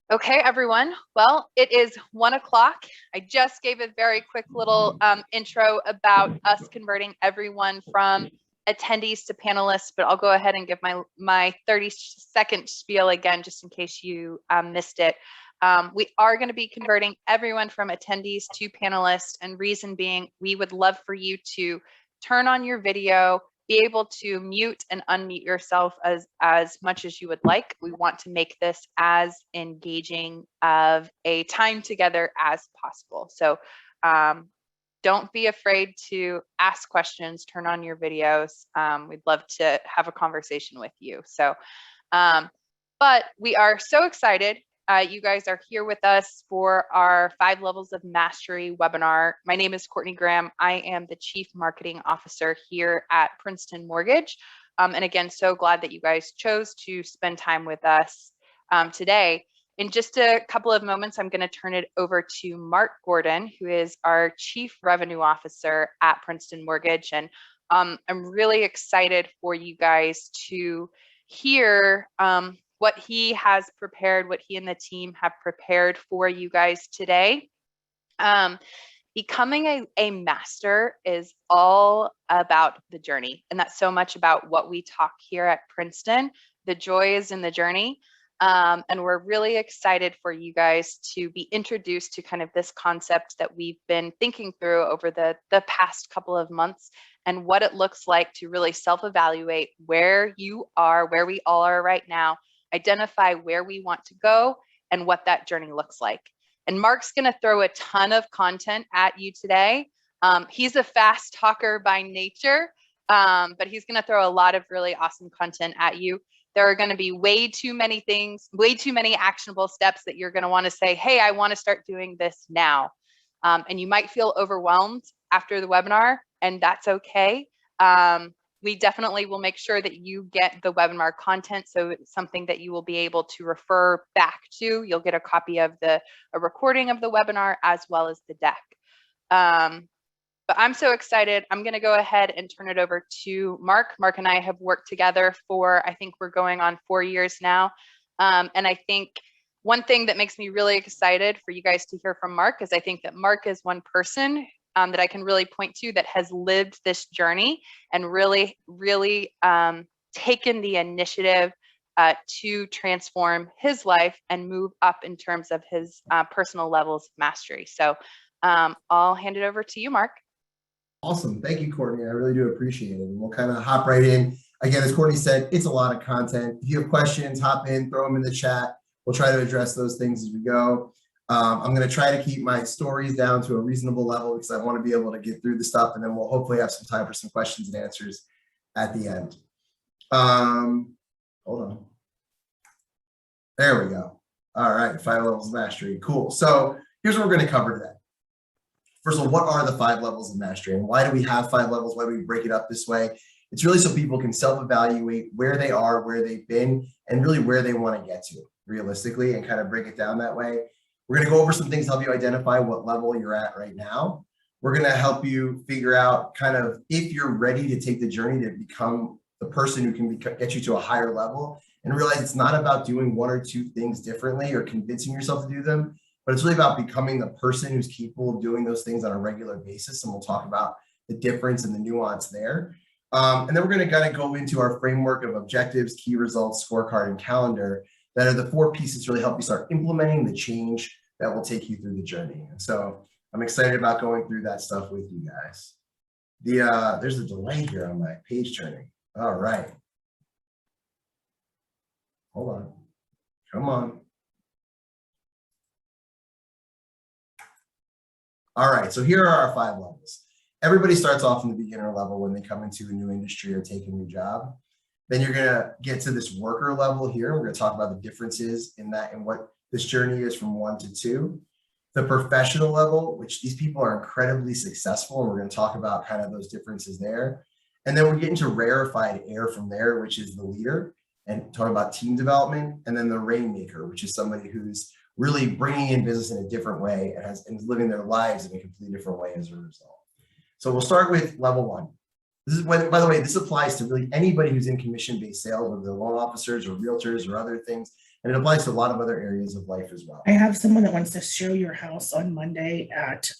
Okay, everyone. Well, it is 1 o'clock. I just gave a very quick little intro about us converting everyone from attendees to panelists, but I'll go ahead and give my 30-second spiel again, just in case you missed it. We are going to be converting everyone from attendees to panelists, and reason being, we would love for you to turn on your video, be able to mute and unmute yourself as much as you would like. We want to make this as engaging of a time together as possible. So don't be afraid to ask questions, turn on your videos. We'd love to have a conversation with you. So, but we are so excited. You guys are here with us for our 5 Levels of Mastery webinar. My name is Courtney Graham. I am the Chief Marketing Officer here at Princeton Mortgage. And again, so glad that you guys chose to spend time with us today. In just a couple of moments, I'm going to turn it over to Mark Gordon, who is our Chief Revenue Officer at Princeton Mortgage. And I'm really excited for you guys to hear what he has prepared, what he and the team have prepared for you guys today. Becoming a master is all about the journey, and that's so much about what we talk here at Princeton. The joy is in the journey, and we're really excited for you guys to be introduced to kind of this concept that we've been thinking through over the past couple of months, and what it looks like to really self-evaluate where you are, where we all are right now, identify where we want to go and what that journey looks like. And Mark's going to throw a ton of content at you today. He's a fast talker by nature, but he's going to throw a lot of really awesome content at you. There are going to be way too many things, way too many actionable steps that you're going to want to say, hey, I want to start doing this now. And you might feel overwhelmed after the webinar, and that's okay. We definitely will make sure that you get the webinar content, so it's something that you will be able to refer back to. You'll get a copy of a recording of the webinar as well as the deck. But I'm so excited. I'm going to go ahead and turn it over to Mark. Mark and I have worked together for, I think we're going on 4 years now. And I think one thing that makes me really excited for you guys to hear from Mark is I think that Mark is one person that I can really point to that has lived this journey and really taken the initiative to transform his life and move up in terms of his personal levels of mastery. So I'll hand it over to you, Mark. Awesome. Thank you, Courtney. I really do appreciate it. And we'll kind of hop right in. Again, as Courtney said, it's a lot of content. If you have questions, hop in, throw them in the chat. We'll try to address those things as we go. I'm going to try to keep my stories down to a reasonable level because I want to be able to get through the stuff, and then we'll hopefully have some time for some questions and answers at the end. Hold on. There we go. All right, 5 levels of mastery. Cool. So here's what we're going to cover today. First of all, what are the 5 levels of mastery, and why do we have 5 levels? Why do we break it up this way? It's really so people can self-evaluate where they are, where they've been, and really where they want to get to realistically, and kind of break it down that way. We're going to go over some things to help you identify what level you're at right now. We're going to help you figure out kind of if you're ready to take the journey to become the person who can get you to a higher level, and realize it's not about doing 1 or 2 things differently or convincing yourself to do them, but it's really about becoming the person who's capable of doing those things on a regular basis. And we'll talk about the difference and the nuance there. And then we're going to kind of go into our framework of objectives, key results, scorecard, and calendar that are the 4 pieces to really help you start implementing the change that will take you through the journey. And so I'm excited about going through that stuff with you guys. There's a delay here on my page turning. All right. Hold on. Come on. All right, so here are our 5 levels. Everybody starts off in the beginner level when they come into a new industry or take a new job. Then you're gonna get to this worker level here. We're gonna talk about the differences in that and what this journey is from 1 to 2. The professional level, which these people are incredibly successful, and we're gonna talk about kind of those differences there. And then we're getting to rarefied air from there, which is the leader, and talk about team development. And then the rainmaker, which is somebody who's really bringing in business in a different way and is living their lives in a completely different way as a result. So we'll start with level 1. This is, by the way, this applies to really anybody who's in commission-based sales, whether they're loan officers or realtors or other things. And it applies to a lot of other areas of life as well. I have someone that wants to show your house on Monday at.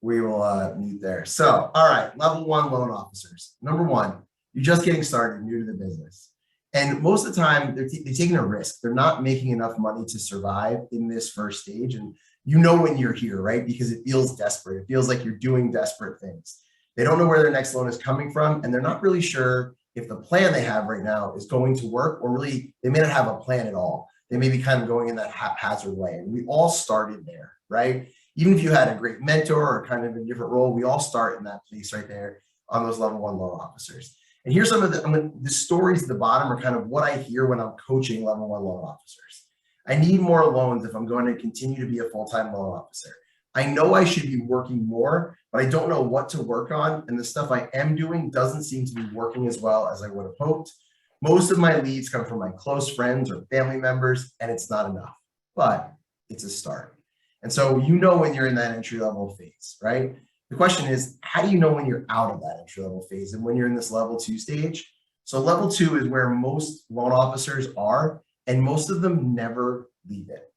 We will mute there. So, all right, level 1 loan officers. Number 1, you're just getting started, new to the business. And most of the time, they're taking a risk. They're not making enough money to survive in this first stage. And you know when you're here, right? Because it feels desperate. It feels like you're doing desperate things. They don't know where their next loan is coming from, and they're not really sure if the plan they have right now is going to work, or really, they may not have a plan at all. They may be kind of going in that haphazard way. And we all started there, right? Even if you had a great mentor or kind of a different role, we all start in that place right there on those level 1 loan officers. And here's some of the stories at the bottom are kind of what I hear when I'm coaching level 1 loan officers. I need more loans if I'm going to continue to be a full-time loan officer. I know I should be working more, but I don't know what to work on. And the stuff I am doing doesn't seem to be working as well as I would have hoped. Most of my leads come from my close friends or family members, and it's not enough, but it's a start. And so you know when you're in that entry-level phase, right? The question is, how do you know when you're out of that entry-level phase and when you're in this level 2 stage? So level 2 is where most loan officers are, and most of them never leave it.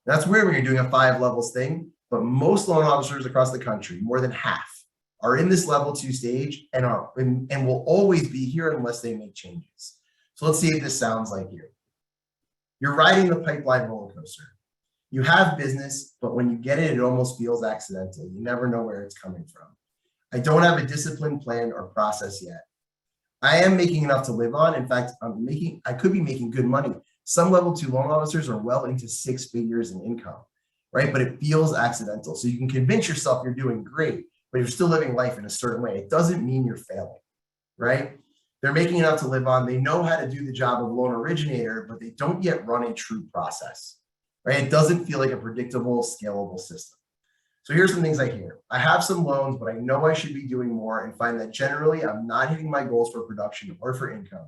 That's weird when you're doing a 5 levels thing, but most loan officers across the country, more than half, are in this level 2 stage and will always be here unless they make changes. So let's see if this sounds like you. You're riding the pipeline roller coaster. You have business, but when you get it, it almost feels accidental. You never know where it's coming from. I don't have a disciplined plan or process yet. I am making enough to live on. In fact, I could be making good money. Some level 2 loan officers are well into 6 figures in income, right? But it feels accidental. So you can convince yourself you're doing great, but you're still living life in a certain way. It doesn't mean you're failing, right? They're making enough to live on. They know how to do the job of loan originator, but they don't yet run a true process, right? It doesn't feel like a predictable, scalable system. So here's some things I hear. I have some loans, but I know I should be doing more, and find that generally I'm not hitting my goals for production or for income.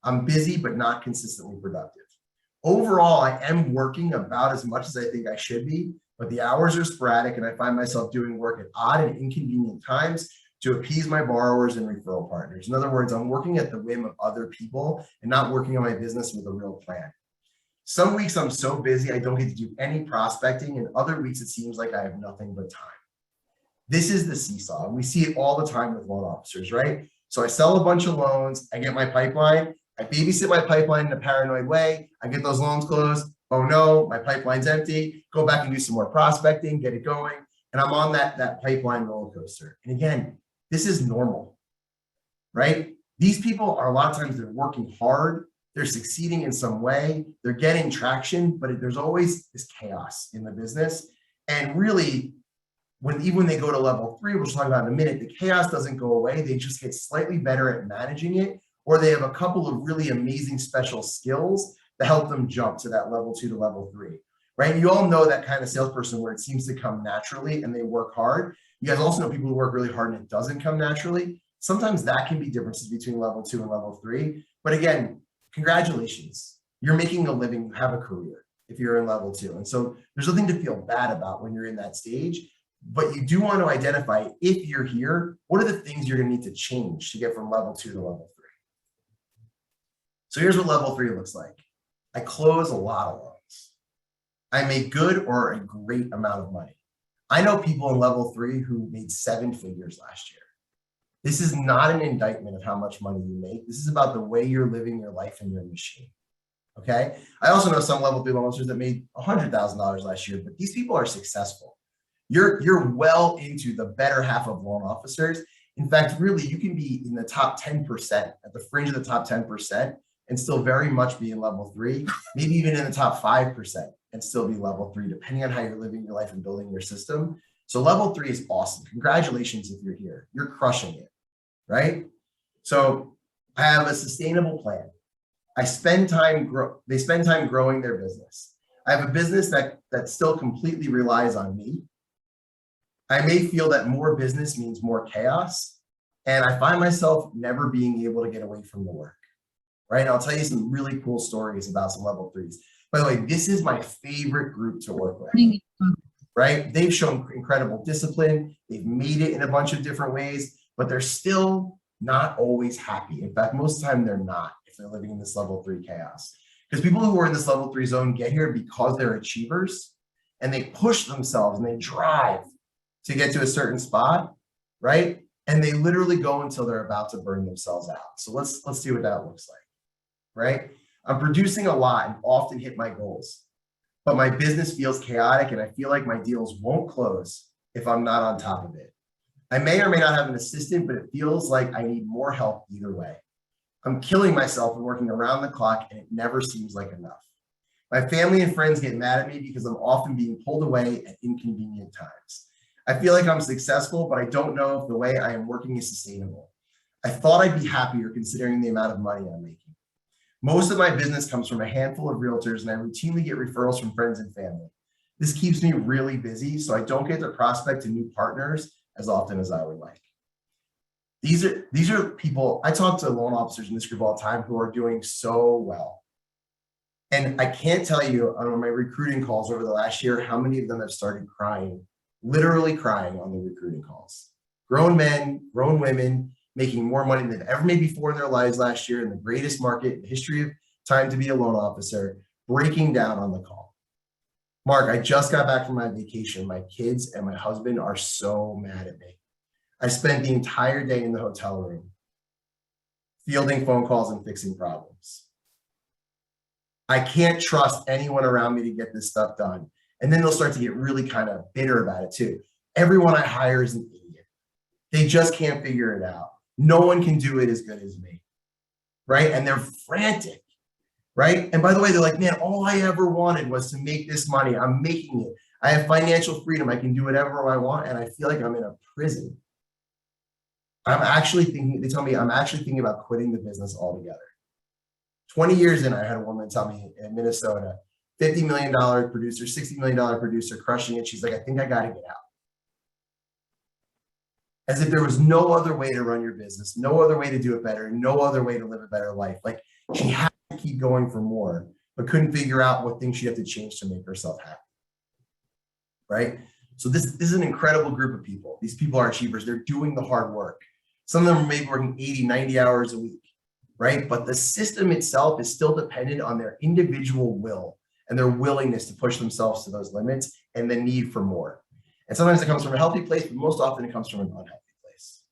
I'm busy, but not consistently productive. Overall, I am working about as much as I think I should be, but the hours are sporadic and I find myself doing work at odd and inconvenient times to appease my borrowers and referral partners. In other words, I'm working at the whim of other people and not working on my business with a real plan. Some weeks I'm so busy I don't get to do any prospecting, and other weeks it seems like I have nothing but time. This is the seesaw, and we see it all the time with loan officers, right? So I sell a bunch of loans, I get my pipeline, I babysit my pipeline in a paranoid way, I get those loans closed, oh no, my pipeline's empty, go back and do some more prospecting, get it going, and I'm on that pipeline roller coaster. And again, this is normal, right? These people are a lot of times they're working hard, they're succeeding in some way, they're getting traction, but there's always this chaos in the business. And really, even when they go to level 3, which we'll talk about in a minute, the chaos doesn't go away. They just get slightly better at managing it, or they have a couple of really amazing special skills that help them jump to that level 2 to level 3, right? You all know that kind of salesperson where it seems to come naturally and they work hard. You guys also know people who work really hard and it doesn't come naturally. Sometimes that can be differences between level 2 and level 3. But again, congratulations. You're making a living, you have a career if you're in level 2. And so there's nothing to feel bad about when you're in that stage, but you do want to identify, if you're here, what are the things you're going to need to change to get from level 2 to level 3? So here's what level 3 looks like. I close a lot of loans. I make good or a great amount of money. I know people in level 3 who made 7 figures last year. This is not an indictment of how much money you make. This is about the way you're living your life in your machine. Okay. I also know some level 3 loan officers that made $100,000 last year, but these people are successful. You're well into the better half of loan officers. In fact, really, you can be in the top 10%, at the fringe of the top 10%, and still very much be in level 3, maybe even in the top 5% and still be level 3, depending on how you're living your life and building your system. So level 3 is awesome. Congratulations if you're here. You're crushing it, right? So I have a sustainable plan. They spend time growing their business. I have a business that still completely relies on me. I may feel that more business means more chaos, and I find myself never being able to get away from the work, right? And I'll tell you some really cool stories about some level 3s. By the way, this is my favorite group to work with, right? They've shown incredible discipline. They've made it in a bunch of different ways, but they're still not always happy. In fact, most of the time they're not. It if they're living in this level 3 chaos. Because people who are in this level 3 zone get here because they're achievers and they push themselves and they drive to get to a certain spot, right? And they literally go until they're about to burn themselves out. So let's see what that looks like, right? I'm producing a lot and often hit my goals, but my business feels chaotic and I feel like my deals won't close if I'm not on top of it. I may or may not have an assistant, but it feels like I need more help either way. I'm killing myself and working around the clock and it never seems like enough. My family and friends get mad at me because I'm often being pulled away at inconvenient times. I feel like I'm successful, but I don't know if the way I am working is sustainable. I thought I'd be happier considering the amount of money I'm making. Most of my business comes from a handful of realtors and I routinely get referrals from friends and family. This keeps me really busy, so I don't get to prospect to new partners as often as I would like. These are people, I talk to loan officers in this group all the time who are doing so well. And I can't tell you on my recruiting calls over the last year, how many of them have started crying, literally crying on the recruiting calls. Grown men, grown women, making more money than they've ever made before in their lives last year in the greatest market in the history of time to be a loan officer, breaking down on the call. Mark, I just got back from my vacation. My kids and my husband are so mad at me. I spent the entire day in the hotel room, fielding phone calls and fixing problems. I can't trust anyone around me to get this stuff done. And then they'll start to get really kind of bitter about it too. Everyone I hire is an idiot. They just can't figure it out. No one can do it as good as me, right? And they're frantic, right? And by the way, they're like, man, all I ever wanted was to make this money. I'm making it. I have financial freedom. I can do whatever I want. And I feel like I'm in a prison. I'm actually thinking, they tell me I'm actually thinking about quitting the business altogether. 20 years in, I had a woman tell me in Minnesota, $50 million producer, $60 million producer, crushing it. She's like, I think I got to get out. As if there was no other way to run your business, no other way to do it better, no other way to live a better life. Like she had to keep going for more, but couldn't figure out what things she'd have to change to make herself happy, right? So this is an incredible group of people. These people are achievers. They're doing the hard work. Some of them are maybe working 80, 90 hours a week, right? But the system itself is still dependent on their individual will and their willingness to push themselves to those limits and the need for more. And sometimes it comes from a healthy place, but most often it comes from an unhealthy place.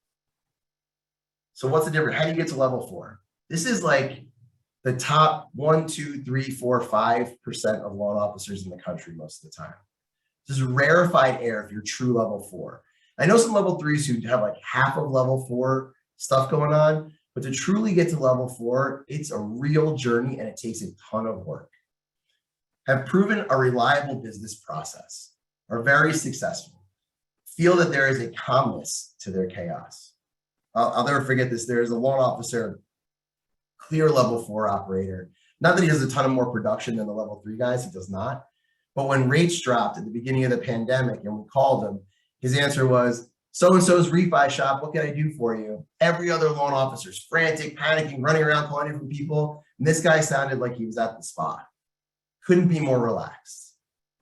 So what's the difference? How do you get to level 4? This is like the top 1, 2, 3, 4, 5% of loan officers in the country most of the time. This is rarefied air if you're true level 4. I know some level 3s who have like half of level 4 stuff going on, but to truly get to level 4, it's a real journey and it takes a ton of work. Have proven a reliable business process, are very successful, feel that there is a calmness to their chaos. I'll never forget this. There is a loan officer, clear level 4 operator. Not that he does a ton of more production than the level 3 guys, he does not. But when rates dropped at the beginning of the pandemic and we called him, his answer was, so-and-so's refi shop, what can I do for you? Every other loan officer's frantic, panicking, running around calling different people. And this guy sounded like he was at the spot. Couldn't be more relaxed.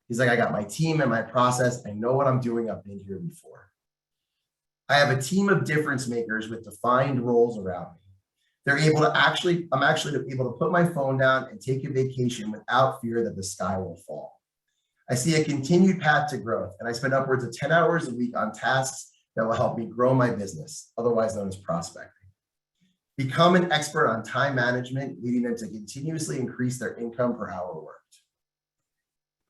He's like, I got my team and my process. I know what I'm doing. I've been here before. I have a team of difference makers with defined roles around me. They're able to I'm actually able to put my phone down and take a vacation without fear that the sky will fall. I see a continued path to growth, and I spend upwards of 10 hours a week on tasks that will help me grow my business, otherwise known as prospecting. Become an expert on time management, leading them to continuously increase their income per hour worked.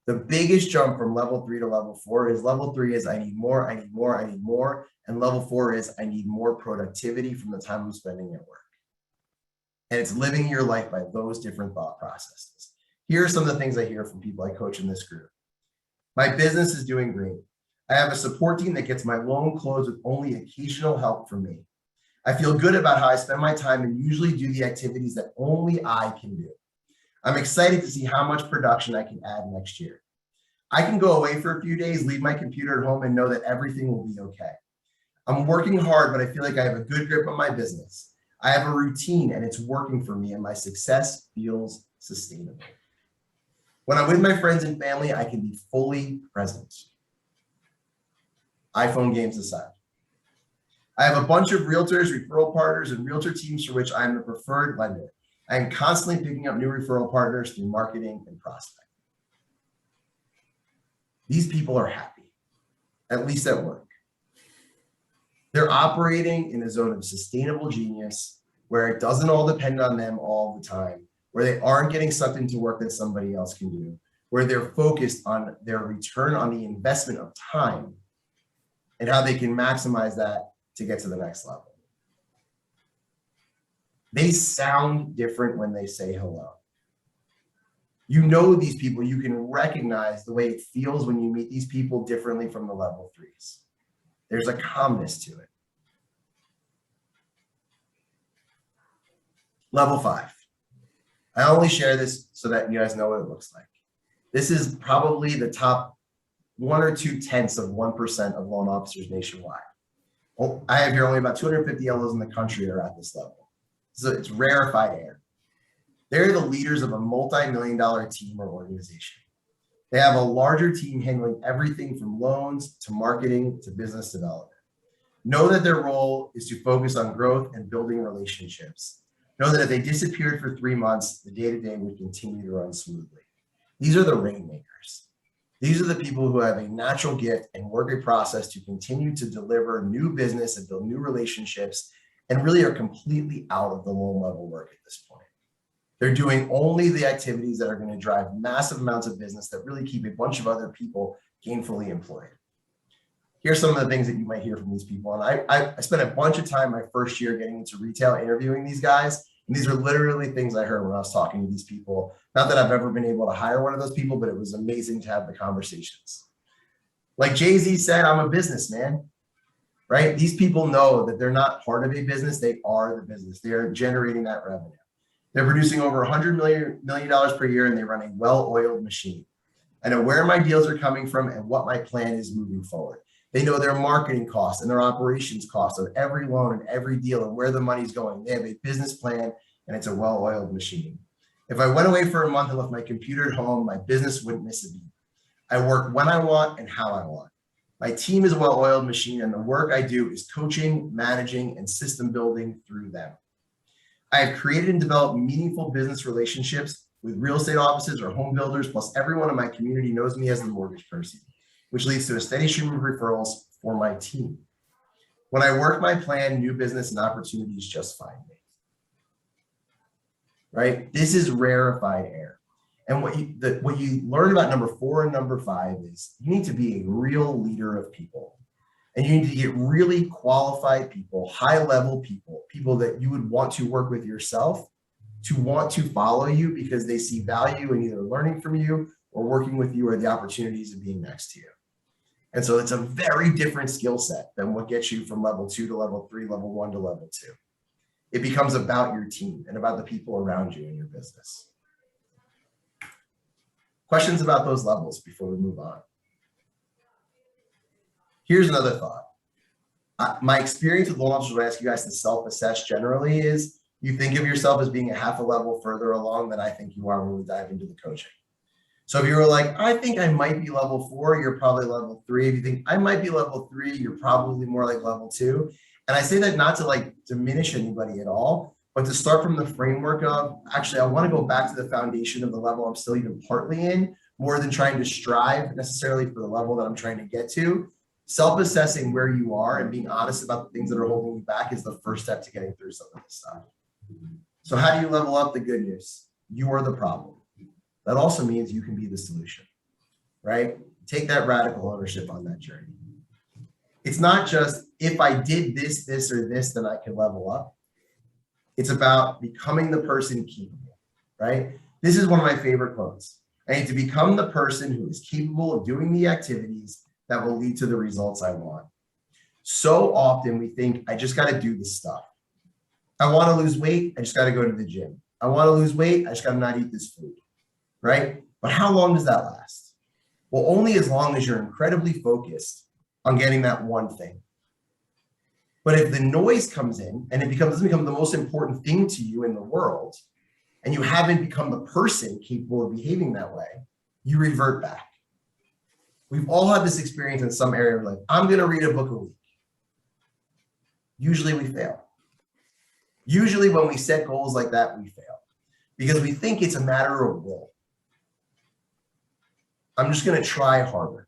The biggest jump from level 3 to level 4 is level 3 is I need more, I need more, I need more. And level 4 is I need more productivity from the time I'm spending at work. And it's living your life by those different thought processes. Here are some of the things I hear from people I coach in this group. My business is doing great. I have a support team that gets my loan closed with only occasional help from me. I feel good about how I spend my time and usually do the activities that only I can do. I'm excited to see how much production I can add next year. I can go away for a few days, leave my computer at home and know that everything will be okay. I'm working hard, but I feel like I have a good grip on my business. I have a routine and it's working for me and my success feels sustainable. When I'm with my friends and family, I can be fully present. iPhone games aside. I have a bunch of realtors, referral partners, and realtor teams for which I'm the preferred lender. I am constantly picking up new referral partners through marketing and prospecting. These people are happy, at least at work. They're operating in a zone of sustainable genius where it doesn't all depend on them all the time, where they aren't getting sucked into work that somebody else can do, where they're focused on their return on the investment of time and how they can maximize that to get to the next level. They sound different when they say hello. You know these people, you can recognize the way it feels when you meet these people differently from the level 3s. There's a calmness to it. Level 5. I only share this so that you guys know what it looks like. This is probably the top 1 or 2/10 of 1% of loan officers nationwide. Well, I have here only about 250 LOs in the country that are at this level. So it's rarefied air. They're the leaders of a multi-million-dollar team or organization. They have a larger team handling everything from loans to marketing to business development. Know that their role is to focus on growth and building relationships. Know that if they disappeared for 3 months, the day-to-day would continue to run smoothly. These are the rainmakers. These are the people who have a natural gift and work a process to continue to deliver new business and build new relationships, and really are completely out of the loan level work at this point. They're doing only the activities that are going to drive massive amounts of business that really keep a bunch of other people gainfully employed. Here's some of the things that you might hear from these people. And I spent a bunch of time my first year getting into retail interviewing these guys. And these are literally things I heard when I was talking to these people. Not that I've ever been able to hire one of those people, but it was amazing to have the conversations. Like Jay-Z said, I'm a businessman, right? These people know that they're not part of a business. They are the business. They're generating that revenue. They're producing over $100 million per year, and they run a well-oiled machine. I know where my deals are coming from and what my plan is moving forward. They know their marketing costs and their operations costs of every loan and every deal and where the money's going. They have a business plan, and it's a well-oiled machine. If I went away for a month and left my computer at home, my business wouldn't miss a beat. I work when I want and how I want. My team is a well-oiled machine, and the work I do is coaching, managing, and system building through them. I have created and developed meaningful business relationships with real estate offices or home builders, plus everyone in my community knows me as the mortgage person, which leads to a steady stream of referrals for my team. When I work my plan, new business and opportunities just find me. Right? This is rarefied air. And what you learn about number 4 and number 5 is you need to be a real leader of people. And you need to get really qualified people, high-level people, people that you would want to work with yourself, to want to follow you because they see value in either learning from you or working with you or the opportunities of being next to you. And so it's a very different skill set than what gets you from level 2 to level 3, level 1 to level 2. It becomes about your team and about the people around you in your business. Questions about those levels before we move on? Here's another thought. My experience with loan officers when I ask you guys to self-assess generally is you think of yourself as being a half a level further along than I think you are when we dive into the coaching. So if you were like, I think I might be level 4, you're probably level 3. If you think I might be level 3, you're probably more like level 2. And I say that not to like diminish anybody at all, but to start from the framework of, actually, I want to go back to the foundation of the level I'm still even partly in, more than trying to strive necessarily for the level that I'm trying to get to. Self-assessing where you are and being honest about the things that are holding you back is the first step to getting through some of this stuff. So how do you level up? The good news, you are the problem. That also means you can be the solution, right? Take that radical ownership on that journey. It's not just if I did this, this, or this, then I can level up. It's about becoming the person capable, right? This is one of my favorite quotes. I need to become the person who is capable of doing the activities that will lead to the results I want. So often we think, I just got to do this stuff. I want to lose weight. I just got to go to the gym. I want to lose weight. I just got to not eat this food, right? But how long does that last? Well, only as long as you're incredibly focused on getting that one thing. But if the noise comes in and it doesn't become the most important thing to you in the world, and you haven't become the person capable of behaving that way, you revert back. We've all had this experience in some area of life. I'm going to read a book a week. Usually we fail. Usually when we set goals like that, we fail. because we think it's a matter of will. I'm just going to try harder.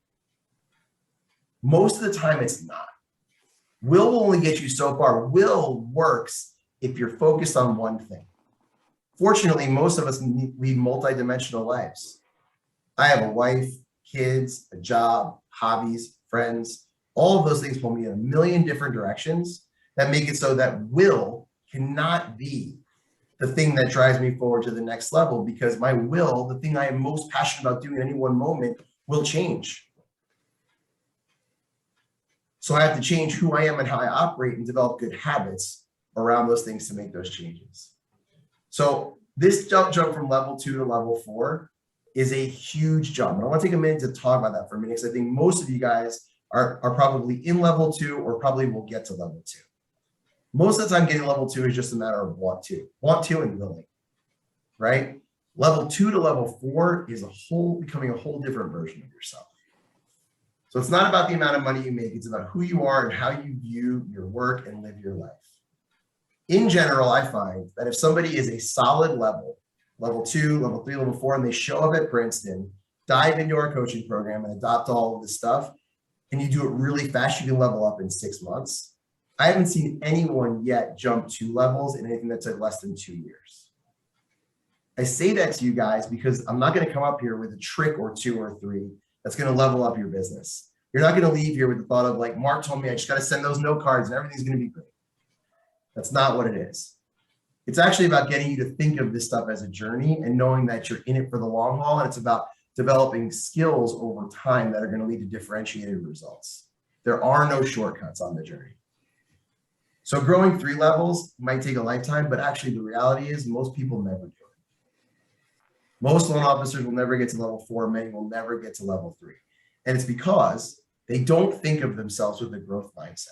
Most of the time, it's not. Will only get you so far. Will works if you're focused on one thing. Fortunately, most of us lead multidimensional lives. I have a wife, kids, a job, hobbies, friends. All of those things pull me in a million different directions that make it so that will cannot be the thing that drives me forward to the next level, because my will, the thing I am most passionate about doing at any one moment, will change. So I have to change who I am and how I operate and develop good habits around those things to make those changes. So this jump from level 2 to level 4 is a huge jump. And I want to take a minute to talk about that for a minute, because I think most of you guys are probably in level 2 or probably will get to level 2. Most of the time, getting level 2 is just a matter of want to and willing, right? Level 2 to level 4 is becoming a whole different version of yourself. So it's not about the amount of money you make, it's about who you are and how you view your work and live your life. In general, I find that if somebody is a solid level 2, level 3, level 4, and they show up at Princeton, dive into our coaching program and adopt all of this stuff, and you do it really fast, you can level up in 6 months. I haven't seen anyone yet jump 2 levels in anything that took less than 2 years. I say that to you guys because I'm not going to come up here with a trick or 2 or 3 that's going to level up your business. You're not going to leave here with the thought of, like, Mark told me I just got to send those note cards and everything's going to be great. That's not what it is. It's actually about getting you to think of this stuff as a journey and knowing that you're in it for the long haul. And it's about developing skills over time that are going to lead to differentiated results. There are no shortcuts on the journey. So growing 3 levels might take a lifetime, but actually the reality is most people never do it. Most loan officers will never get to level 4. Many will never get to level 3. And it's because they don't think of themselves with a growth mindset.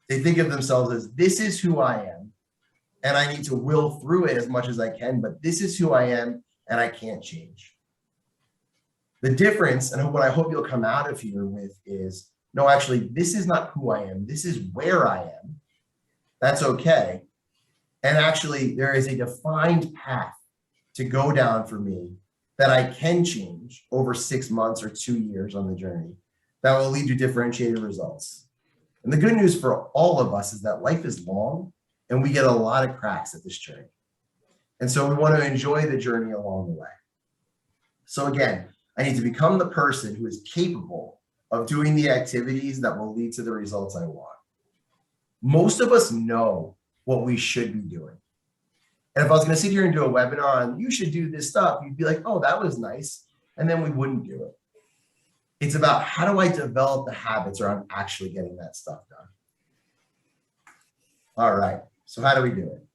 They think of themselves as, this is who I am, and I need to will through it as much as I can, but this is who I am, and I can't change. The difference, and what I hope you'll come out of here with, is, no, actually, this is not who I am. This is where I am. That's okay. And actually, there is a defined path to go down for me that I can change over 6 months or 2 years on the journey that will lead to differentiated results. And the good news for all of us is that life is long and we get a lot of cracks at this journey. And so we want to enjoy the journey along the way. So again, I need to become the person who is capable of doing the activities that will lead to the results I want. Most of us know what we should be doing. And if I was going to sit here and do a webinar on, you should do this stuff, you'd be like, oh, that was nice. And then we wouldn't do it. It's about, how do I develop the habits around actually getting that stuff done? All right. So how do we do it?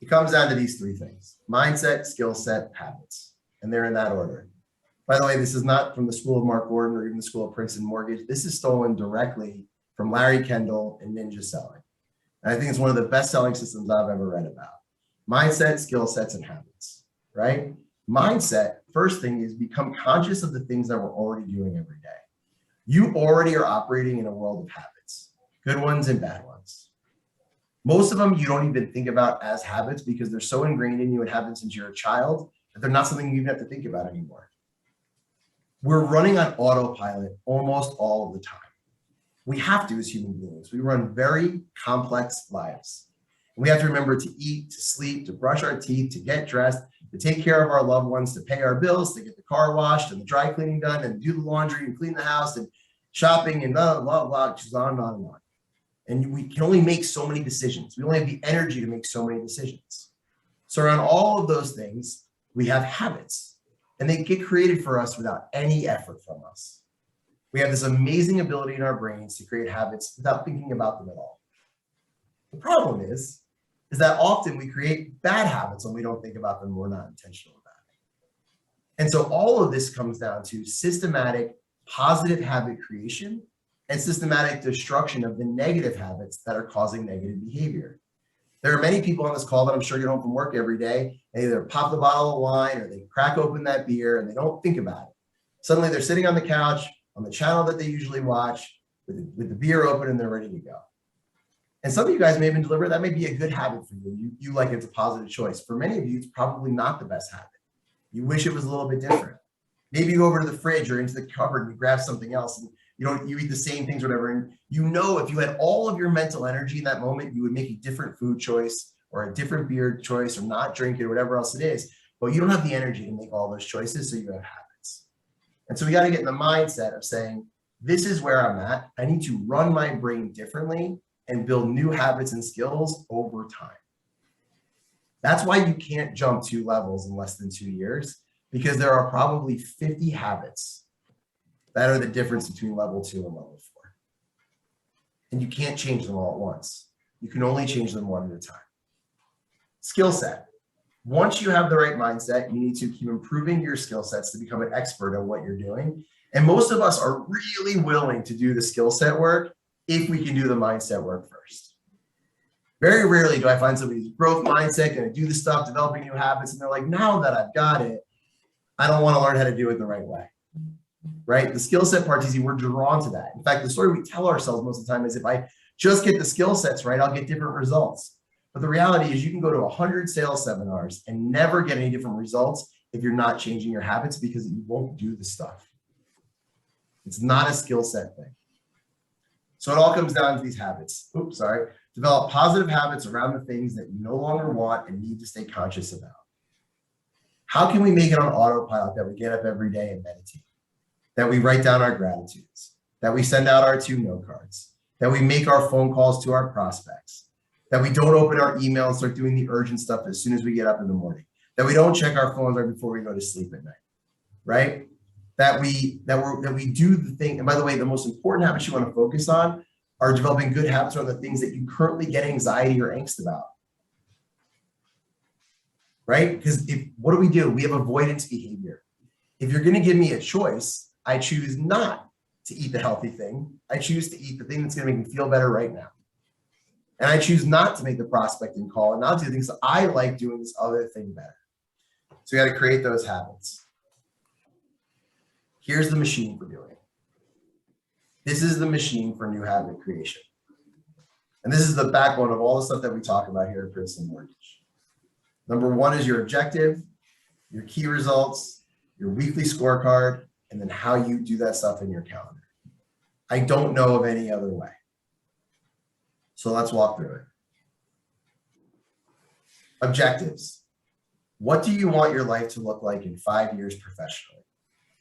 It comes down to these 3 things: mindset, skill set, habits. And they're in that order. By the way, this is not from the School of Mark Gordon or even the School of Princeton Mortgage. This is stolen directly from Larry Kendall and Ninja Selling. And I think it's one of the best selling systems I've ever read about. Mindset, skill sets, and habits, right? Mindset, first thing is become conscious of the things that we're already doing every day. You already are operating in a world of habits, good ones and bad ones. Most of them you don't even think about as habits because they're so ingrained in you and have been since you're a child that they're not something you even have to think about anymore. We're running on autopilot almost all of the time. We have to as human beings. We run very complex lives. We have to remember to eat, to sleep, to brush our teeth, to get dressed, to take care of our loved ones, to pay our bills, to get the car washed and the dry cleaning done and do the laundry and clean the house and shopping and blah, blah, blah, just on and on and on. And we can only make so many decisions. We only have the energy to make so many decisions. So around all of those things, we have habits, and they get created for us without any effort from us. We have this amazing ability in our brains to create habits without thinking about them at all. The problem is that often we create bad habits when we don't think about them, we're not intentional about it. And so all of this comes down to systematic positive habit creation and systematic destruction of the negative habits that are causing negative behavior. There are many people on this call that I'm sure get home from work every day, they either pop the bottle of wine or they crack open that beer and they don't think about it. Suddenly they're sitting on the couch on the channel that they usually watch with the beer open and they're ready to go. And some of you guys may have been deliberate. That may be a good habit for you. You like it's a positive choice. For many of you, it's probably not the best habit. You wish it was a little bit different. Maybe you go over to the fridge or into the cupboard and you grab something else and you eat the same things, whatever. And you know, if you had all of your mental energy in that moment, you would make a different food choice or a different beer choice or not drink it or whatever else it is. But you don't have the energy to make all those choices, so you have habits. And so we got to get in the mindset of saying, this is where I'm at. I need to run my brain differently and build new habits and skills over time. That's why you can't jump 2 levels in less than 2 years, because there are probably 50 habits that are the difference between level 2 and level 4. And you can't change them all at once. You can only change them one at a time. Skill set. Once you have the right mindset, you need to keep improving your skill sets to become an expert at what you're doing. And most of us are really willing to do the skill set work if we can do the mindset work first. Very rarely do I find somebody who's growth mindset, going to do the stuff, developing new habits, and they're like, now that I've got it, I don't want to learn how to do it the right way. Right? The skill set part is easy. We're drawn to that. In fact, the story we tell ourselves most of the time is if I just get the skill sets right, I'll get different results. But the reality is you can go to 100 sales seminars and never get any different results if you're not changing your habits, because you won't do the stuff. It's not a skill set thing. So it all comes down to these habits. Oops, sorry. Develop positive habits around the things that you no longer want and need to stay conscious about. How can we make it on autopilot that we get up every day and meditate? That we write down our gratitudes, that we send out our 2 note cards, that we make our phone calls to our prospects, that we don't open our email and start doing the urgent stuff as soon as we get up in the morning, that we don't check our phones right before we go to sleep at night, right? That we do the thing. And by the way, the most important habits you want to focus on are developing good habits around the things that you currently get anxiety or angst about. Right? Because what do? We have avoidance behavior. If you're going to give me a choice, I choose not to eat the healthy thing. I choose to eat the thing that's going to make me feel better right now. And I choose not to make the prospecting call and not do things that I like doing this other thing better. So we got to create those habits. Here's the machine for doing it. This is the machine for new habit creation. And this is the backbone of all the stuff that we talk about here at Princeton Mortgage. Number 1 is your objective, your key results, your weekly scorecard, and then how you do that stuff in your calendar. I don't know of any other way. So let's walk through it. Objectives. What do you want your life to look like in 5 years professionally?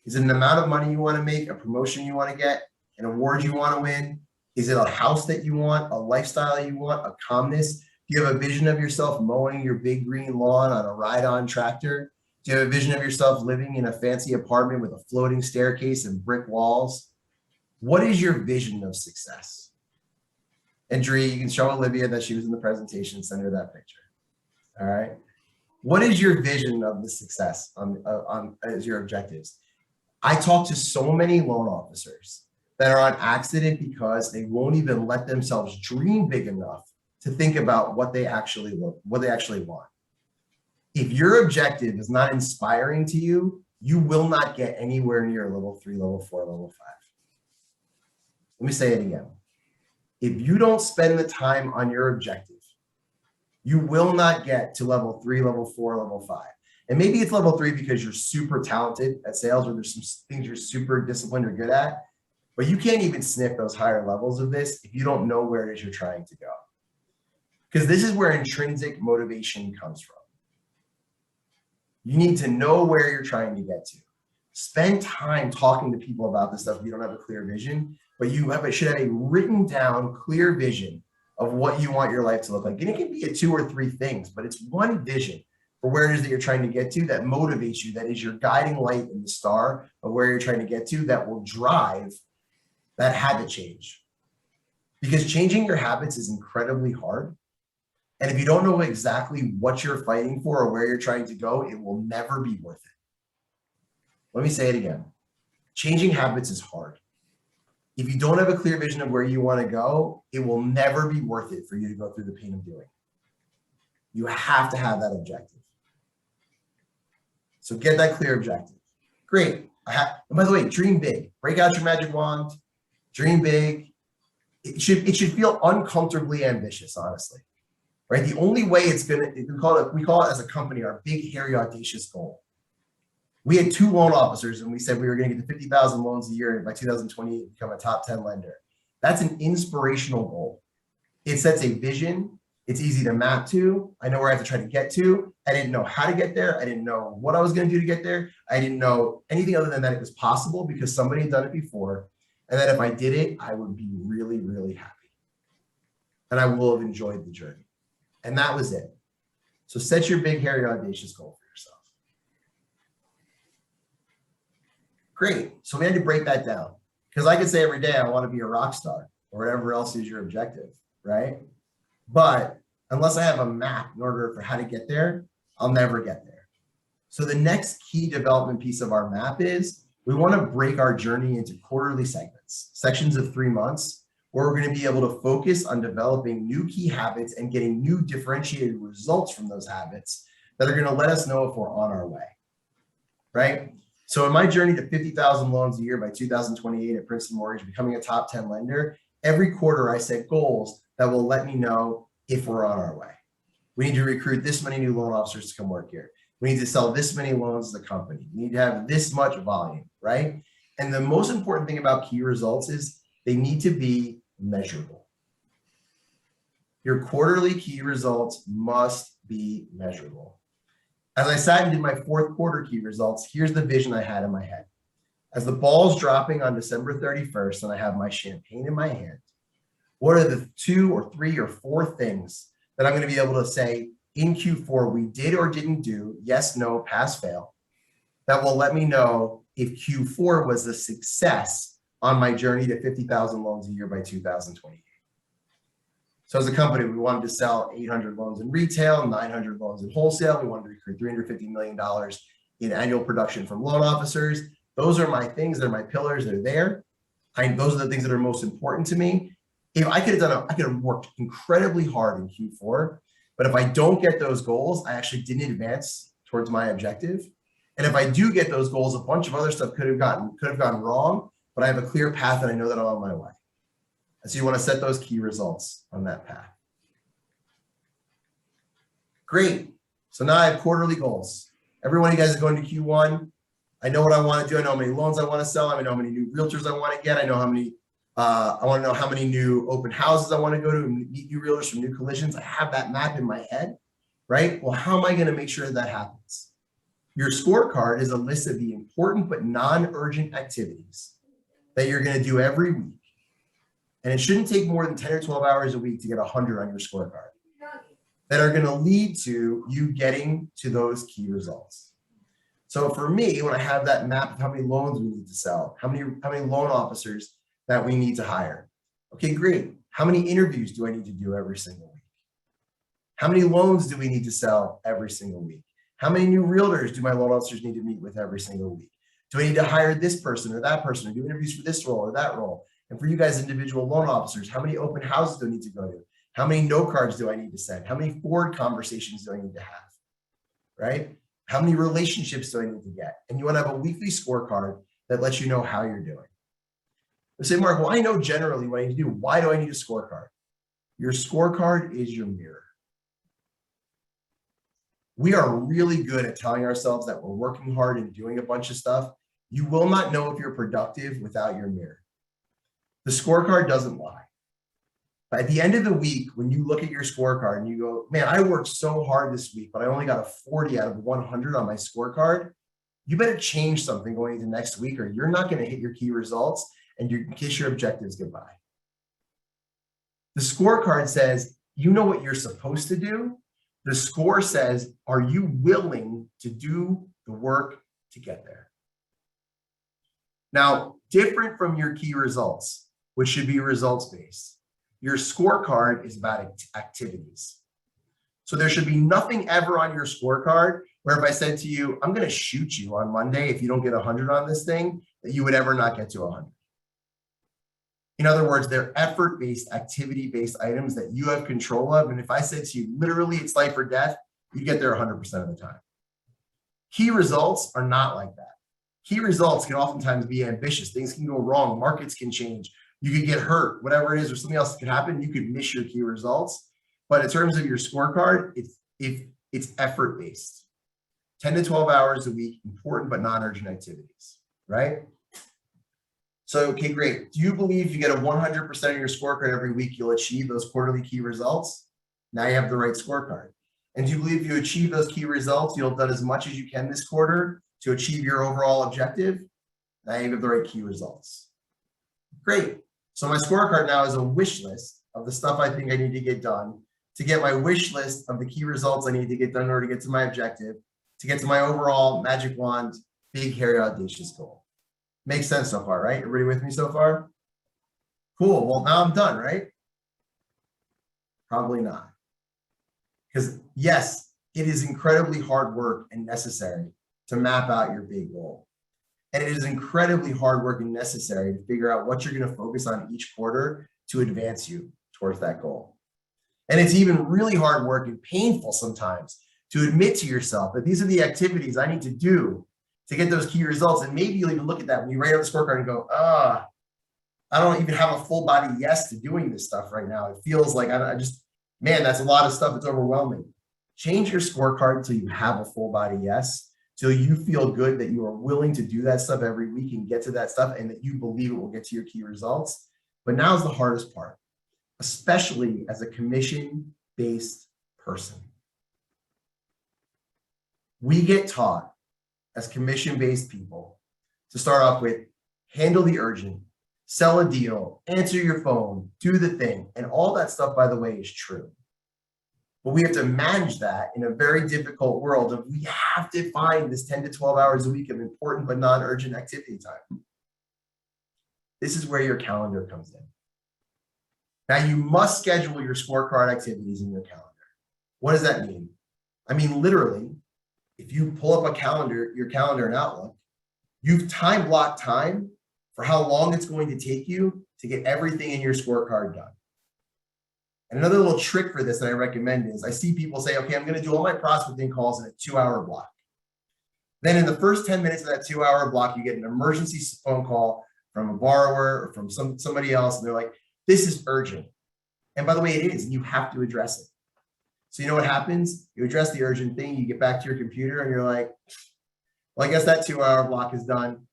Is it an amount of money you want to make, a promotion you want to get, an award you want to win? Is it a house that you want, a lifestyle that you want, a calmness? Do you have a vision of yourself mowing your big green lawn on a ride-on tractor? Do you have a vision of yourself living in a fancy apartment with a floating staircase and brick walls? What is your vision of success? And Dree, you can show Olivia that she was in the presentation, send her that picture. All right. What is your vision of the success as your objectives? I talk to so many loan officers that are on accident because they won't even let themselves dream big enough to think about what they actually want. If your objective is not inspiring to you, you will not get anywhere near level 3, level 4, level 5. Let me say it again. If you don't spend the time on your objective, you will not get to level 3, level 4, level 5. And maybe it's level 3 because you're super talented at sales or there's some things you're super disciplined or good at, but you can't even sniff those higher levels of this if you don't know where it is you're trying to go. Because this is where intrinsic motivation comes from. You need to know where you're trying to get to. Spend time talking to people about this stuff if you don't have a clear vision, but you should have a written down clear vision of what you want your life to look like. And it can be 2 or 3 things, but it's one vision for where it is that you're trying to get to that motivates you, that is your guiding light in the star of where you're trying to get to, that will drive that habit change. Because changing your habits is incredibly hard. And if you don't know exactly what you're fighting for or where you're trying to go, it will never be worth it. Let me say it again. Changing habits is hard. If you don't have a clear vision of where you want to go, it will never be worth it for you to go through the pain of doing. You have to have that objective. So get that clear objective. Great. And by the way, dream big. Break out your magic wand. Dream big. it should feel uncomfortably ambitious, honestly, right? The only way it's gonna, we call it as a company our big, hairy, audacious goal. We had 2 loan officers and we said we were going to get to 50,000 loans a year by 2028, become a top 10 lender. That's an inspirational goal. It sets a vision. It's easy to map to. I know where I have to try to get to. I didn't know how to get there. I didn't know what I was going to do to get there. I didn't know anything other than that it was possible because somebody had done it before. And that if I did it, I would be really, really happy. And I will have enjoyed the journey. And that was it. So set your big, hairy, audacious goal for yourself. Great. So we had to break that down because I could say every day I want to be a rock star or whatever else is your objective, right? But unless I have a map in order for how to get there, I'll never get there. So the next key development piece of our map is we want to break our journey into quarterly segments, sections of 3 months, where we're going to be able to focus on developing new key habits and getting new differentiated results from those habits that are going to let us know if we're on our way, right? So in my journey to 50,000 loans a year by 2028 at Princeton Mortgage, becoming a top 10 lender, every quarter I set goals that will let me know if we're on our way. We need to recruit this many new loan officers to come work here. We need to sell this many loans as a company. We need to have this much volume, right? And the most important thing about key results is they need to be measurable. Your quarterly key results must be measurable. As I sat and did my 4th quarter key results, here's the vision I had in my head. As the ball's dropping on December 31st and I have my champagne in my hand, what are the 2 or 3 or 4 things that I'm going to be able to say in Q4 we did or didn't do, yes, no, pass, fail, that will let me know if Q4 was a success on my journey to 50,000 loans a year by 2028. So as a company, we wanted to sell 800 loans in retail, 900 loans in wholesale. We wanted to recruit $350 million in annual production from loan officers. Those are my things. They're my pillars. They're there. Those are the things that are most important to me. If I could have worked incredibly hard in Q4, but if I don't get those goals, I actually didn't advance towards my objective. And if I do get those goals, a bunch of other stuff could have gone wrong, but I have a clear path and I know that I'm on my way. And so you want to set those key results on that path. Great. So now I have quarterly goals. Every one of you guys is going to Q1. I know what I want to do. I know how many loans I want to sell. I know how many new realtors I want to get. I know how many, I want to know how many new open houses I want to go to and meet new realtors from new collisions. I have that map in my head, right? Well, how am I going to make sure that happens? Your scorecard is a list of the important but non-urgent activities that you're going to do every week. And it shouldn't take more than 10 or 12 hours a week to get 100 on your scorecard that are going to lead to you getting to those key results. So for me, when I have that map of how many loans we need to sell, how many loan officers that we need to hire. Okay, great. How many interviews do I need to do every single week? How many loans do we need to sell every single week? How many new realtors do my loan officers need to meet with every single week? Do I need to hire this person or that person or do interviews for this role or that role? And for you guys, individual loan officers, how many open houses do I need to go to? How many no cards do I need to send? How many forward conversations do I need to have, right? How many relationships do I need to get? And you want to have a weekly scorecard that lets you know how you're doing. You say, Mark, well, I know generally what I need to do. Why do I need a scorecard? Your scorecard is your mirror. We are really good at telling ourselves that we're working hard and doing a bunch of stuff. You will not know if you're productive without your mirror. The scorecard doesn't lie. But at the end of the week, when you look at your scorecard and you go, man, I worked so hard this week, but I only got a 40 out of 100 on my scorecard, you better change something going into next week or you're not going to hit your key results and you kiss your objectives goodbye. The scorecard says, you know what you're supposed to do. The score says, are you willing to do the work to get there? Now, different from your key results, which should be results-based, your scorecard is about activities. So there should be nothing ever on your scorecard where if I said to you, I'm going to shoot you on Monday if you don't get 100 on this thing, that you would ever not get to 100. In other words, they're effort-based, activity-based items that you have control of. And if I said to you, literally it's life or death, you get there 100% of the time. Key results are not like that. Key results can oftentimes be ambitious. Things can go wrong. Markets can change. You could get hurt, whatever it is, or something else could happen. You could miss your key results. But in terms of your scorecard, it's effort-based. 10 to 12 hours a week, important but non-urgent activities, right? So, okay, great. Do you believe you get a 100% of your scorecard every week, you'll achieve those quarterly key results? Now you have the right scorecard. And do you believe you achieve those key results, you'll have done as much as you can this quarter to achieve your overall objective? Now you have the right key results. Great. So my scorecard now is a wish list of the stuff I think I need to get done to get my wish list of the key results I need to get done in order to get to my objective, to get to my overall magic wand, big, hairy, audacious goal. Makes sense so far, right? Everybody with me so far? Cool. Well, now I'm done, right? Probably not. Because yes, it is incredibly hard work and necessary to map out your big goal. And it is incredibly hard work and necessary to figure out what you're going to focus on each quarter to advance you towards that goal. And it's even really hard work and painful sometimes to admit to yourself that these are the activities I need to do to get those key results. And maybe you'll even look at that when you write out the scorecard and go, I don't even have a full body yes to doing this stuff right now. It feels like man, that's a lot of stuff. It's overwhelming. Change your scorecard until you have a full body yes, till you feel good that you are willing to do that stuff every week and get to that stuff and that you believe it will get to your key results. But now's the hardest part, especially as a commission-based person. We get taught as commission-based people to start off with handle the urgent, sell a deal, answer your phone, do the thing. And all that stuff, by the way, is true. But we have to manage that in a very difficult world of we have to find this 10 to 12 hours a week of important but non-urgent activity time. This is where your calendar comes in. Now you must schedule your scorecard activities in your calendar. What does that mean? I mean, literally, if you pull up your calendar in Outlook, you've time blocked time for how long it's going to take you to get everything in your scorecard done. And another little trick for this that I recommend is I see people say, okay, I'm going to do all my prospecting calls in a 2-hour block. Then in the first 10 minutes of that 2-hour block, you get an emergency phone call from a borrower or from somebody else. And they're like, this is urgent. And by the way, it is, and you have to address it. So you know what happens? You address the urgent thing, you get back to your computer and you're like, well, I guess that 2-hour block is done.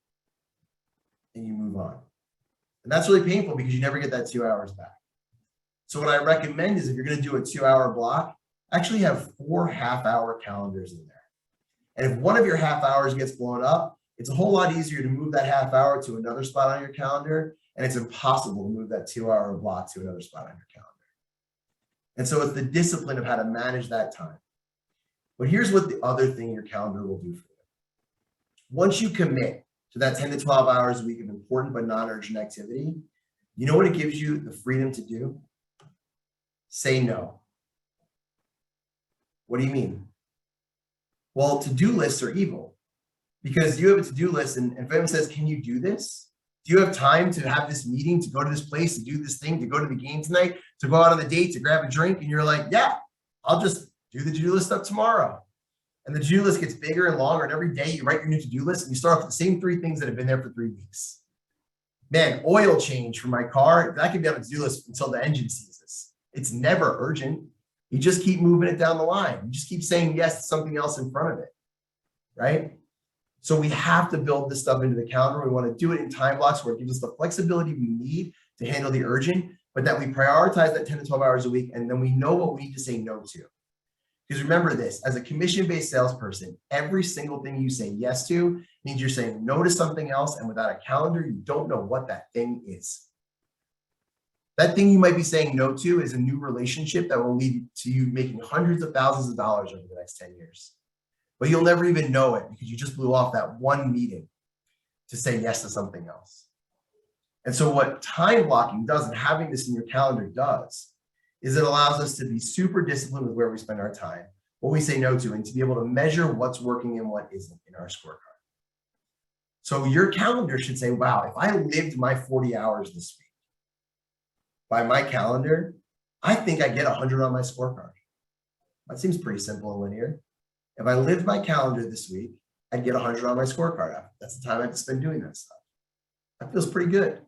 And you move on. And that's really painful because you never get that 2 hours back. So what I recommend is if you're going to do a 2-hour block, actually have 4 half-hour calendars in there. And if one of your half hours gets blown up, it's a whole lot easier to move that half hour to another spot on your calendar. And it's impossible to move that 2-hour block to another spot on your calendar. And so it's the discipline of how to manage that time. But here's what the other thing your calendar will do for you. Once you commit to that 10 to 12 hours a week of important but non-urgent activity, you know what it gives you the freedom to do? Say no. What do you mean? Well, to-do lists are evil because you have a to-do list and if anyone says, can you do this? Do you have time to have this meeting, to go to this place, to do this thing, to go to the game tonight, to go out on the date, to grab a drink? And you're like, yeah, I'll just do the to-do list up tomorrow. And the to-do list gets bigger and longer. And every day you write your new to-do list and you start off with the same 3 things that have been there for 3 weeks. Man, oil change for my car, that can be on the to-do list until the engine seizes. It's never urgent. You just keep moving it down the line. You just keep saying yes to something else in front of it, right? So we have to build this stuff into the calendar. We want to do it in time blocks where it gives us the flexibility we need to handle the urgent, but that we prioritize that 10 to 12 hours a week. And then we know what we need to say no to. Because remember this, as a commission-based salesperson, every single thing you say yes to means you're saying no to something else. And without a calendar, you don't know what that thing is. That thing you might be saying no to is a new relationship that will lead to you making hundreds of thousands of dollars over the next 10 years. But you'll never even know it because you just blew off that one meeting to say yes to something else. And so what time blocking does and having this in your calendar does is it allows us to be super disciplined with where we spend our time, what we say no to, and to be able to measure what's working and what isn't in our scorecard. So your calendar should say, wow, if I lived my 40 hours this week by my calendar, I think I get 100 on my scorecard. That seems pretty simple and linear. If I lived my calendar this week, I'd get 100 on my scorecard. That's the time I have to spend doing that stuff. That feels pretty good.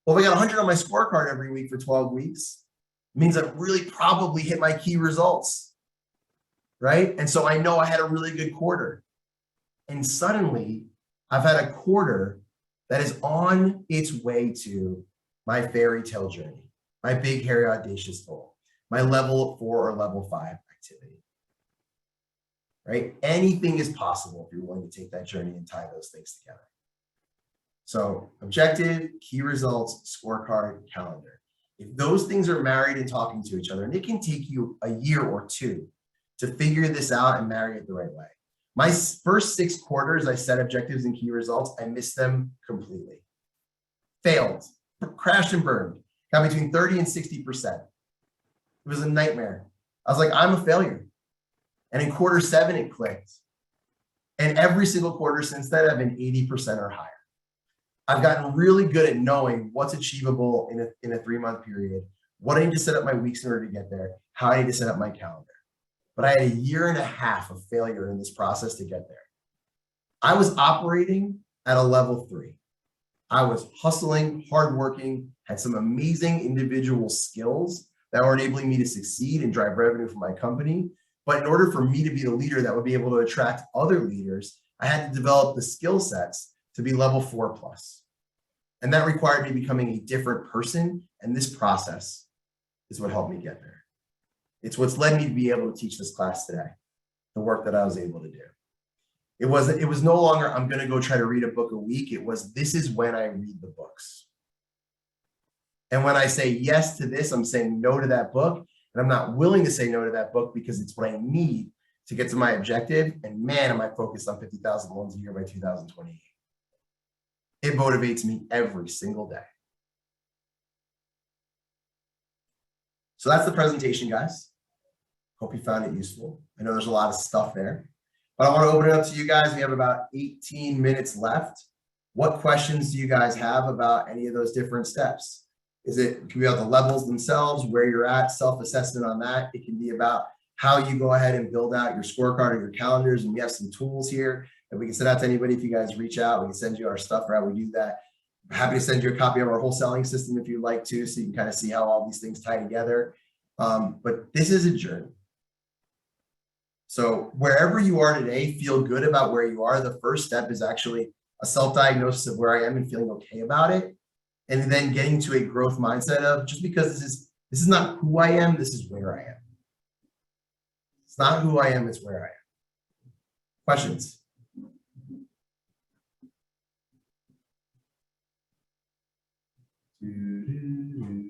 Well, if I got 100 on my scorecard every week for 12 weeks, it means I've really probably hit my key results, right? And so I know I had a really good quarter. And suddenly I've had a quarter that is on its way to my fairy tale journey, my big, hairy, audacious goal, my level 4 or level 5 activity, right? Anything is possible if you're willing to take that journey and tie those things together. So objective, key results, scorecard, calendar. If those things are married and talking to each other, and it can take you a year or two to figure this out and marry it the right way. My first 6 quarters, I set objectives and key results. I missed them completely. Failed, crashed and burned, got between 30 and 60%. It was a nightmare. I was like, I'm a failure. And in quarter 7, it clicked. And every single quarter since then, I've been 80% or higher. I've gotten really good at knowing what's achievable in a 3-month period, what I need to set up my weeks in order to get there, how I need to set up my calendar. But I had a 1.5 years of failure in this process to get there. I was operating at a level 3. I was hustling, hardworking, had some amazing individual skills that were enabling me to succeed and drive revenue for my company. But in order for me to be the leader that would be able to attract other leaders, I had to develop the skill sets to be level 4+. And that required me becoming a different person. And this process is what helped me get there. It's what's led me to be able to teach this class today, the work that I was able to do. It was no longer, I'm going to go try to read a book a week. It was, this is when I read the books. And when I say yes to this, I'm saying no to that book. And I'm not willing to say no to that book because it's what I need to get to my objective. And man, am I focused on 50,000 loans a year by 2028. It motivates me every single day. So that's the presentation, guys. Hope you found it useful. I know there's a lot of stuff there, but I want to open it up to you guys. We have about 18 minutes left. What questions do you guys have about any of those different steps? It can be about the levels themselves, where you're at, self-assessment on that. It can be about how you go ahead and build out your scorecard or your calendars. And we have some tools here that we can send out to anybody. If you guys reach out, we can send you our stuff, right? We do that. I'm happy to send you a copy of our wholesaling system if you'd like to, so you can kind of see how all these things tie together. But this is a journey. So wherever you are today, feel good about where you are. The first step is actually a self-diagnosis of where I am and feeling okay about it. And then getting to a growth mindset of, just because this is not who I am, this is where I am. It's not who I am, it's where I am. Questions?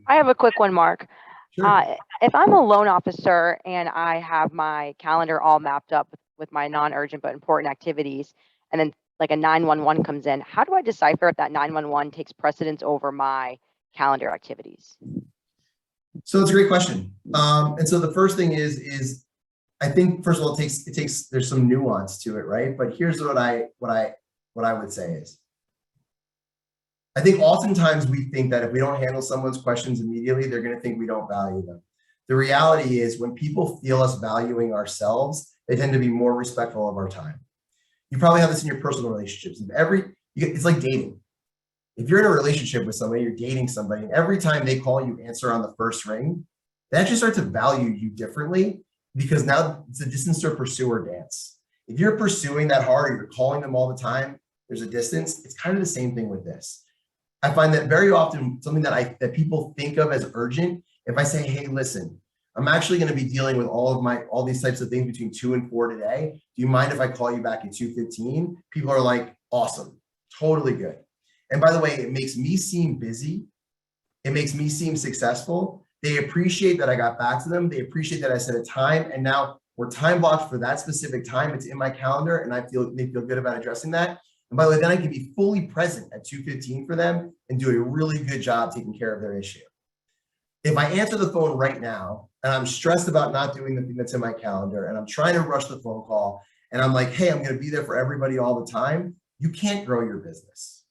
I have a quick one, Mark. Sure. If I'm a loan officer and I have my calendar all mapped up with my non-urgent but important activities, and then like a 911 comes in, how do I decipher if that 911 takes precedence over my calendar activities? So it's a great question. And so the first thing is I think, first of all, there's some nuance to it, right? But here's what I would say is, I think oftentimes we think that if we don't handle someone's questions immediately, they're going to think we don't value them. The reality is, when people feel us valuing ourselves, they tend to be more respectful of our time. You probably have this in your personal relationships. It's like dating. If you're in a relationship with somebody, you're dating somebody, and every time they call, you answer on the first ring, they actually start to value you differently, because now it's a distance or pursuer dance. If you're pursuing that hard, or you're calling them all the time, there's a distance. It's kind of the same thing with this. I find that very often something that people think of as urgent, if I say, hey, listen, I'm actually going to be dealing with all these types of things between 2 and 4 today. Do you mind if I call you back at 2:15? People are like, awesome, totally good. And by the way, it makes me seem busy. It makes me seem successful. They appreciate that I got back to them. They appreciate that I set a time, and now we're time blocked for that specific time. It's in my calendar, and they feel good about addressing that. And by the way, then I can be fully present at 2:15 for them and do a really good job taking care of their issue. If I answer the phone right now and I'm stressed about not doing the thing that's in my calendar, and I'm trying to rush the phone call, and I'm like, hey, I'm going to be there for everybody all the time, you can't grow your business.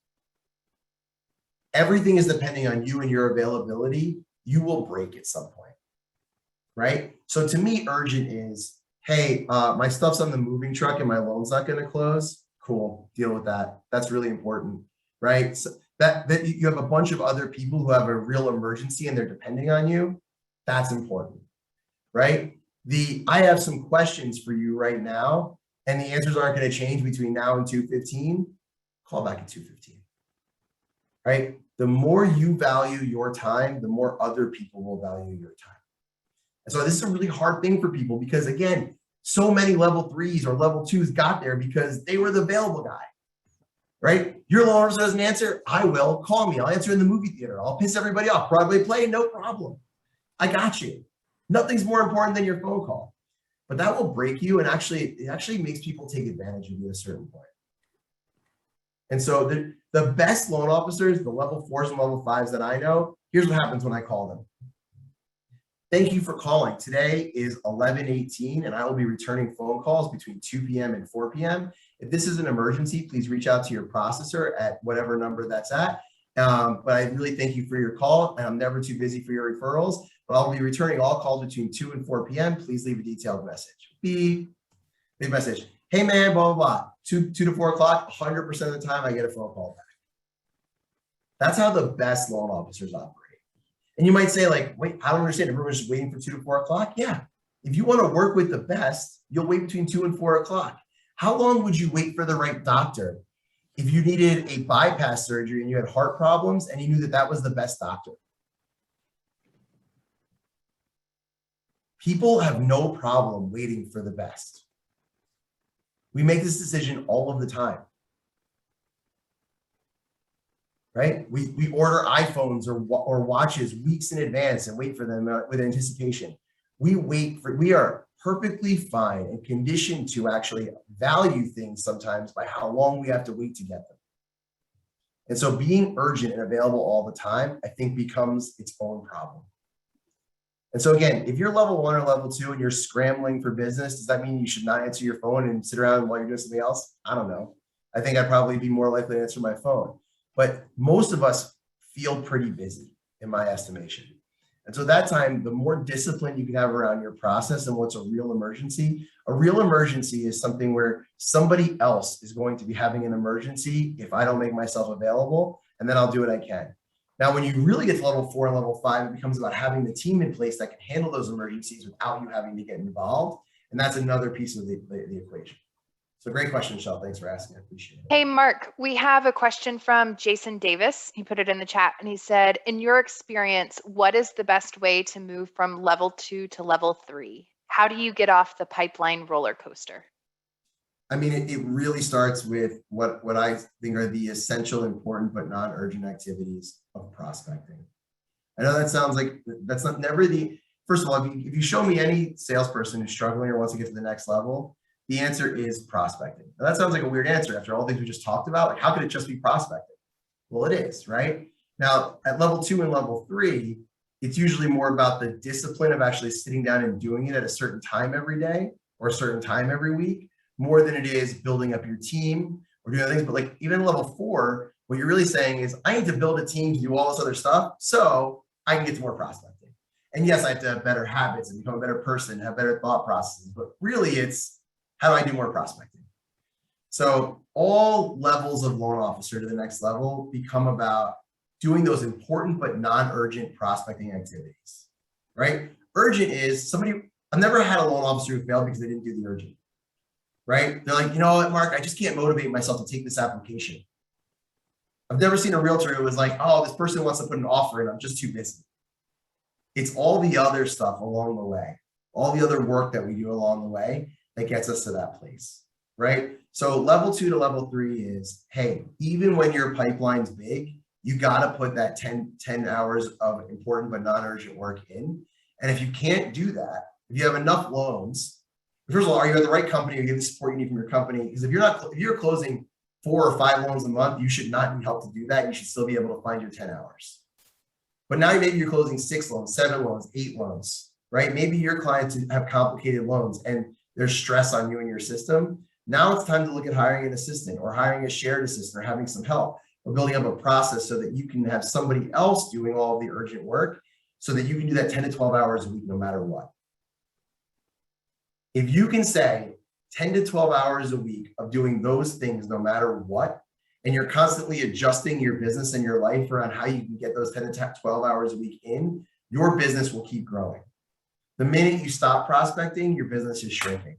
Everything is depending on you and your availability. You will break at some point, right? So to me, urgent is, hey, my stuff's on the moving truck and my loan's not going to close. Cool, deal with that. That's really important, right? So that you have a bunch of other people who have a real emergency and they're depending on you, that's important, right? I have some questions for you right now, and the answers aren't going to change between now and 2:15. Call back at 2:15, right? The more you value your time, the more other people will value your time. And so this is a really hard thing for people because, again, so many level 3s or level 2s got there because they were the available guy, right? Your loan officer doesn't answer, I will. Call me. I'll answer in the movie theater. I'll piss everybody off. Broadway play, no problem. I got you. Nothing's more important than your phone call. But that will break you, and it actually makes people take advantage of you at a certain point. And so the best loan officers, the level 4s and level 5s that I know, here's what happens when I call them. Thank you for calling. Today is 11:18, and I will be returning phone calls between 2 p.m. and 4 p.m. If this is an emergency, please reach out to your processor at whatever number that's at. But I really thank you for your call, and I'm never too busy for your referrals. But I'll be returning all calls between 2 and 4 p.m. Please leave a detailed message. Leave a message. Hey man, blah, blah, blah. 2 to 4 o'clock, 100% of the time I get a phone call back. That's how the best loan officers operate. And you might say, like, wait, I don't understand. Everyone's just waiting for 2 to 4 o'clock. Yeah. If you want to work with the best, you'll wait between 2 and 4 o'clock. How long would you wait for the right doctor if you needed a bypass surgery and you had heart problems and you knew that that was the best doctor? People have no problem waiting for the best. We make this decision all of the time. Right? We order iPhones or watches weeks in advance and wait for them with anticipation. We are perfectly fine and conditioned to actually value things sometimes by how long we have to wait to get them. And so being urgent and available all the time, I think, becomes its own problem. And so again, if you're level 1 or level 2 and you're scrambling for business, does that mean you should not answer your phone and sit around while you're doing something else? I don't know. I think I'd probably be more likely to answer my phone. But most of us feel pretty busy, in my estimation. And so that time, the more discipline you can have around your process and what's a real emergency is something where somebody else is going to be having an emergency if I don't make myself available, and then I'll do what I can. Now, when you really get to level 4 and level 5, it becomes about having the team in place that can handle those emergencies without you having to get involved. And that's another piece of the equation. So great question, Michelle. Thanks for asking. I appreciate it. Hey, Mark, we have a question from Jason Davis. He put it in the chat and he said, in your experience, what is the best way to move from level 2 to level 3? How do you get off the pipeline roller coaster? I mean, it really starts with what I think are the essential, important, but non-urgent activities of prospecting. I know that sounds like that's never the, first of all, if you show me any salesperson who's struggling or wants to get to the next level, the answer is prospecting. Now, that sounds like a weird answer after all the things we just talked about. Like, how could it just be prospecting? Well, it is, right? Now, at level 2 and level 3, it's usually more about the discipline of actually sitting down and doing it at a certain time every day or a certain time every week, more than it is building up your team or doing other things. But like even level 4, what you're really saying is, I need to build a team to do all this other stuff so I can get to more prospecting. And yes, I have to have better habits and become a better person, have better thought processes. But really, it's how do I do more prospecting? So all levels of loan officer to the next level become about doing those important but non-urgent prospecting activities, right? Urgent is somebody, I've never had a loan officer who failed because they didn't do the urgent, right? They're like, you know what, Mark, I just can't motivate myself to take this application. I've never seen a realtor who was like, oh, this person wants to put an offer in, I'm just too busy. It's all the other stuff along the way, all the other work that we do along the way that gets us to that place, right? So level 2 to level 3 is, hey, even when your pipeline's big, you got to put that 10 hours of important but non-urgent work in. And if you can't do that, if you have enough loans, first of all, are you at the right company? Or you get the support you need from your company? Because if you're closing 4 or 5 loans a month, you should not need help to do that. You should still be able to find your 10 hours. But now maybe you're closing 6 loans, 7 loans, 8 loans, right? Maybe your clients have complicated loans and there's stress on you and your system. Now it's time to look at hiring an assistant or hiring a shared assistant or having some help or building up a process so that you can have somebody else doing all of the urgent work so that you can do that 10 to 12 hours a week no matter what. If you can say 10 to 12 hours a week of doing those things no matter what, and you're constantly adjusting your business and your life around how you can get those 10 to 12 hours a week in, your business will keep growing. The minute you stop prospecting, your business is shrinking.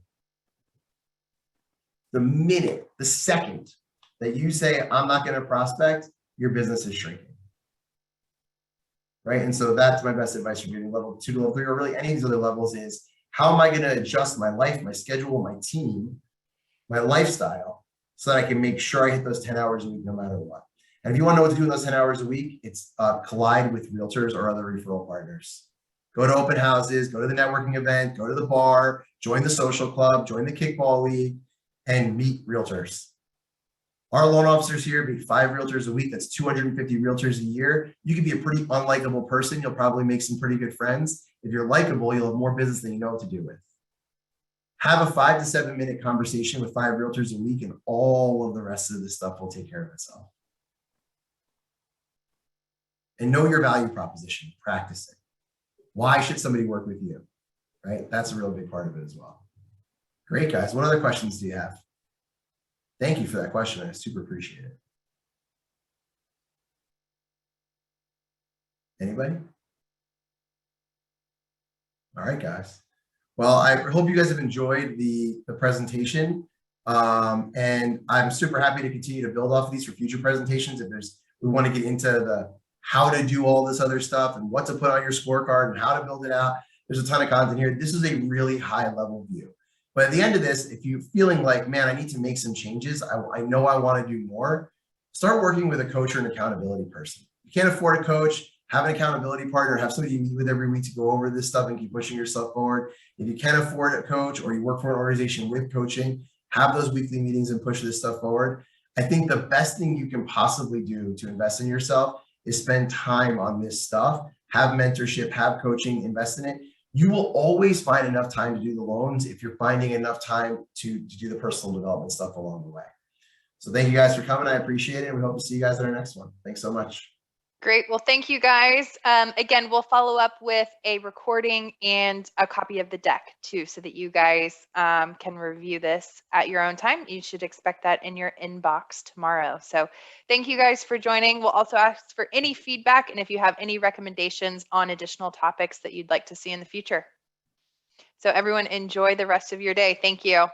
The second that you say, I'm not going to prospect, your business is shrinking. Right? And so that's my best advice for getting level 2 to level 3, or really any of these other levels, is how am I going to adjust my life, my schedule, my team, my lifestyle, so that I can make sure I hit those 10 hours a week no matter what. And if you want to know what to do in those 10 hours a week, it's collide with realtors or other referral partners. Go to open houses, go to the networking event, go to the bar, join the social club, join the kickball league, and meet realtors. Our loan officers here meet 5 realtors a week. That's 250 realtors a year. You can be a pretty unlikable person. You'll probably make some pretty good friends. If you're likable, you'll have more business than you know what to do with. Have a 5 to 7 minute conversation with 5 realtors a week, and all of the rest of this stuff will take care of itself. And know your value proposition, practice it. Why should somebody work with you? Right? That's a real big part of it as well. Great, guys. What other questions do you have? Thank you for that question. I super appreciate it. Anybody? All right, guys. Well, I hope you guys have enjoyed the presentation. And I'm super happy to continue to build off of these for future presentations. If we want to get into the how to do all this other stuff and what to put on your scorecard and how to build it out, there's a ton of content here. This is a really high level view. But at the end of this, if you're feeling like, man, I need to make some changes, I know I want to do more, start working with a coach or an accountability person. You can't afford a coach, have an accountability partner, have somebody you meet with every week to go over this stuff and keep pushing yourself forward. If you can't afford a coach, or you work for an organization with coaching, have those weekly meetings and push this stuff forward. I think the best thing you can possibly do to invest in yourself is spend time on this stuff, have mentorship, have coaching, invest in it. You will always find enough time to do the loans if you're finding enough time to do the personal development stuff along the way. So thank you guys for coming. I appreciate it. We hope to see you guys at our next one. Thanks so much. Great. Well, thank you guys. Again, we'll follow up with a recording and a copy of the deck too, so that you guys can review this at your own time. You should expect that in your inbox tomorrow. So thank you guys for joining. We'll also ask for any feedback and if you have any recommendations on additional topics that you'd like to see in the future. So everyone, enjoy the rest of your day. Thank you.